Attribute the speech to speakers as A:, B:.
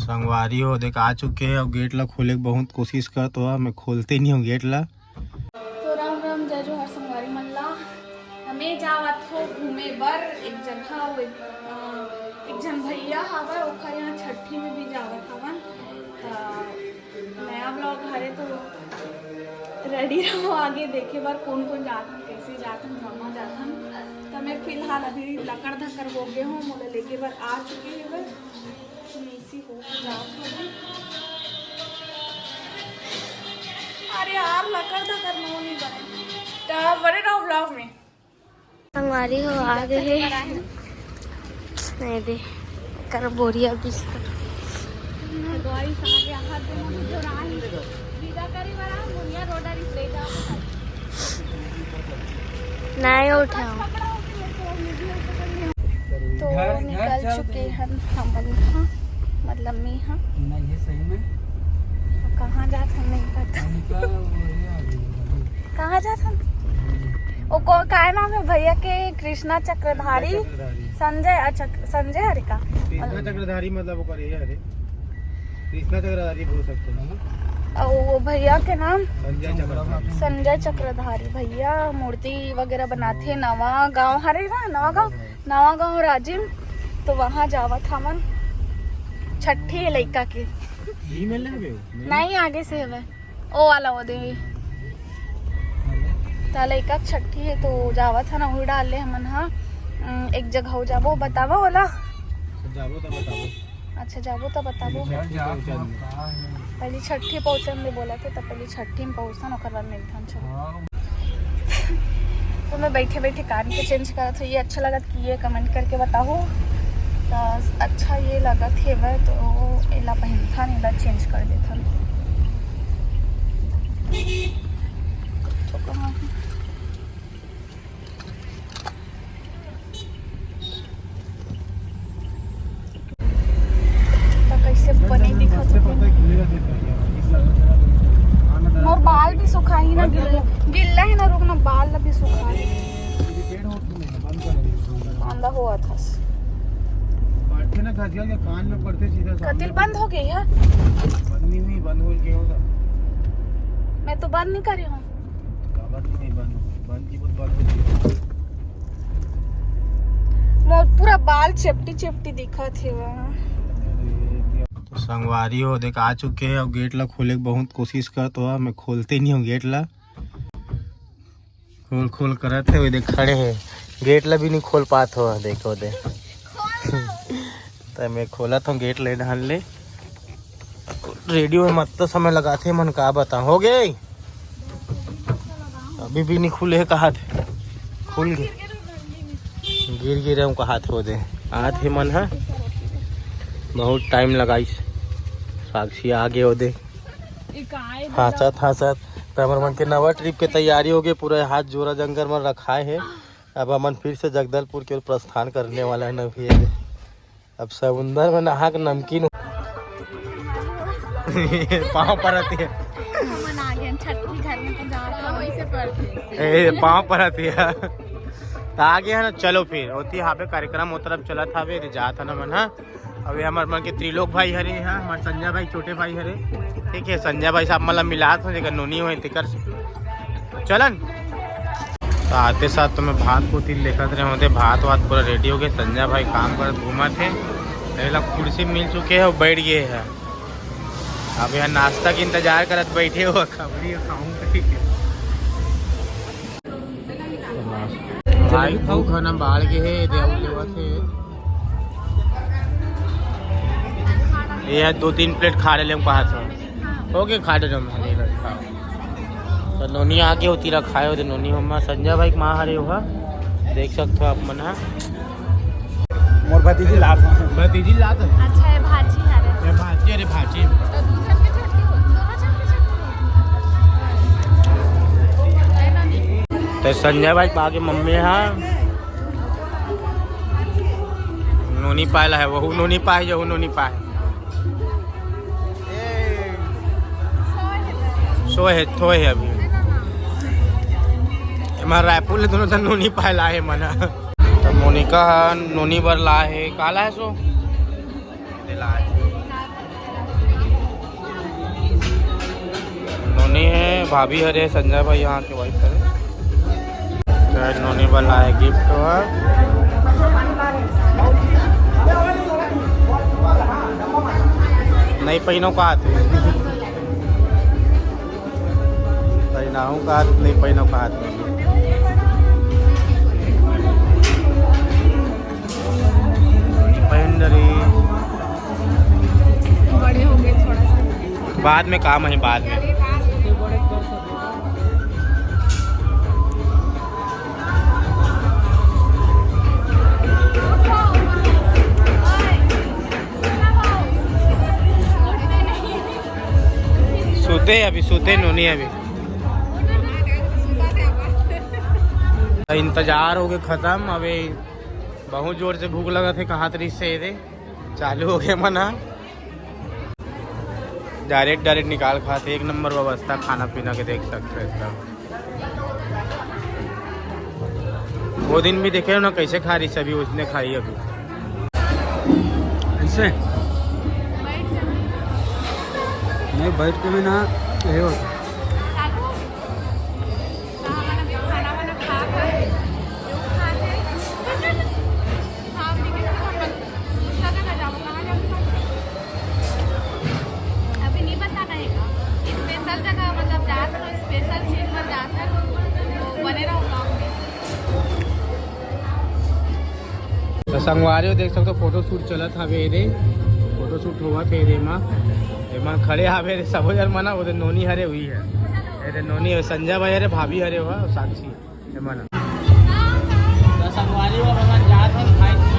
A: संगवारी हो देख आ चुके हैं और गेट ला खोले के बहुत कोशिश कर तो मैं खोलते नहीं हूँ गेट ला।
B: तो राम राम जय जोहर संगवारी मल्ला हमें जावत हो घूमे बर एक जगह एक जन भैया हवा ओखा यहाँ छठी में भी जावत हवन। नया ब्लॉग हरे तो रेडी रहो आगे देखे बार कौन कौन जात हन कैसे जात हन मम्मा जात हन। तो मैं फिलहाल अभी लकड़ धक्कर हो गए हूँ मोला लेके बार आ चुके हैं बर इसी हो जात हो। अरे यार लकड़ धक्कर नो नहीं बने तो बड़े रहो ब्लॉग में।
C: संगवारी हो आ गए नहीं दे कर बोरिया बिस्तर
B: दवाई सागे हाथ दे मुझे जो राही बीजा करी बड़ा मुनिया रोडा रिस ले जाओ
C: नहीं उठाओ।
B: तो निकल चुके हैं हम मतलब मैं हाँ
D: नहीं सही में
B: कहाँ जाते हैं नहीं पता कहाँ जाते हैं। वो क्या नाम है भैया के कृष्णा चक्रधारी संजय अच्छा संजय हरे का
A: कृष्णा चक्रधारी मतलब वो करे अरे कृष्णा चक्रधारी बोल सकते हैं।
B: वो भैया के नाम
A: संजय
B: चक्रधारी भैया मूर्ति वगैरह बनाते हैं नवा गांव हरे ना नवा गांव राजिम। तो वहाँ जावत हमन छठी लड़का के नहीं आगे से है ओ वाला वो देवी लड़का छठी है तो जावत है ना वही डाल ले हमन। हाँ एक जगह हो जाबो बताबो वाला
A: जाबो तो बताबो।
B: अच्छा जाबो तो बताबो पहले छठी पहुँचन दे बोला थे तब पहले छठी में पहुँचन और बाद मिलता। तो मैं बैठे बैठे कान के चेंज करा था ये अच्छा लगा कि ये कमेंट करके बताओ तो अच्छा ये लगा थे वह तो एला पहनता नहीं ला चेंज कर देता। तो कहाँ कैसे बने दिखा मोर बाल भी सुखा ही ना गिल्ला ही ना रुकना बाल भी सुखा अंधा हुआ था
A: ना खजिया के कान में पड़ते सीधा
B: कतिल बंद हो गई है
A: बंद नहीं बंद हो गया होगा।
B: मैं तो बंद नहीं करी हूँ
A: नहीं बंद की बंद
B: मोर पूरा बाल चेपटी चेपटी दिखा थे वहाँ।
A: तो संगवारी हो देख आ चुके हैं और गेट ला खोले के बहुत कोशिश कर तो मैं खोलते नहीं हूँ गेट ला। खोल करते हुए देख खड़े हैं गेट ला भी नहीं खोल पाते हो देखो दे तो मैं खोला था गेट ले ढाल ले रेडियो में मत तो समय लगाते मन का बता हो गए अभी भी नहीं खुले कहा थे खुल गए गिर हम कहा थे वो दे आते मन है बहुत टाइम लगाई साक्षी आगे हो दे हासत तो मन के नवा ट्रिप के तैयारी हो गई पूरा हाथ जोड़ा जंगल में रखा है। अब अमन फिर से जगदलपुर की ओर प्रस्थान करने वाला है नभी अब समुंदर में नहा के नमकीन पाँव पर आती है पाँव पर आती है आगे है ना। चलो फिर होती यहाँ पे कार्यक्रम तरफ चला था वे जात है ना मन। हाँ अभी हमारे मन के त्रिलोक भाई हरे हैं हमारे संजय भाई छोटे भाई हरे ठीक है। संजय भाई साहब मतलब मिला था जगह नोनी हुए तिकर चलन तो आते साथ तो मैं भात को तिल लेकर रहे होते भात वात पूरा रेडी हो गए। संजय भाई काम कर घूमा थे लोग कुर्सी मिल चुके हैं और बैठ गए हैं। अब यहाँ नाश्ता के इंतजार करत बैठे हो खबरी भाई भूख ना बाढ़ के है ये 2-3 प्लेट खा ले कहा था हो गए खा ले तो नोनी आगे होती रखा होते नोनी हम संजय भाई माँ हरे हुआ देख सकते हो आप मन। मोर भतीजी लात
B: अच्छा है भाजी हरे
A: भाजी अरे भाजी तो संजय भाई पा के मम्मी हाँ नोनी पाला है वहू नोनी पाए जो नोनी पाए थो है अभी हमारा रायपुर दोनों जन नोनी पाए ला है मना तो मोनिका नोनी बर ला है काला है सो ला भाभी हरे संजय भाई यहाँ के वाइफ हरे नोनी वाला है गिफ्ट हुआ नहीं पहनों का हाथ पहनाऊँ का हाथ नहीं पहनों का हाथ पहन रही
B: बड़े हो गए थोड़ा सा
A: बाद में काम है बाद में सोते अभी सोते नोनी अभी इंतजार हो गए खत्म अभी बहुत जोर से भूख लगा थे कहा तरी से दे चालू हो गए मना डायरेक्ट निकाल खाते एक नंबर व्यवस्था खाना पीना के देख सकते हैं सब वो दिन भी देखे ना कैसे खा रही सभी उसने खाई अभी
D: ऐसे नहीं बैठ के भी ना यही होता
A: तो संगवारी हो देख सकते फोटो शूट चला था रे फोटो शूट हुआ थे रे माँ खड़े हावे रे सब जन मना वो नोनी हरे हुई है अरे नोनी संजय भाई हरे भाभी हरे हुआ साक्षी मना तो संगवारी वो जात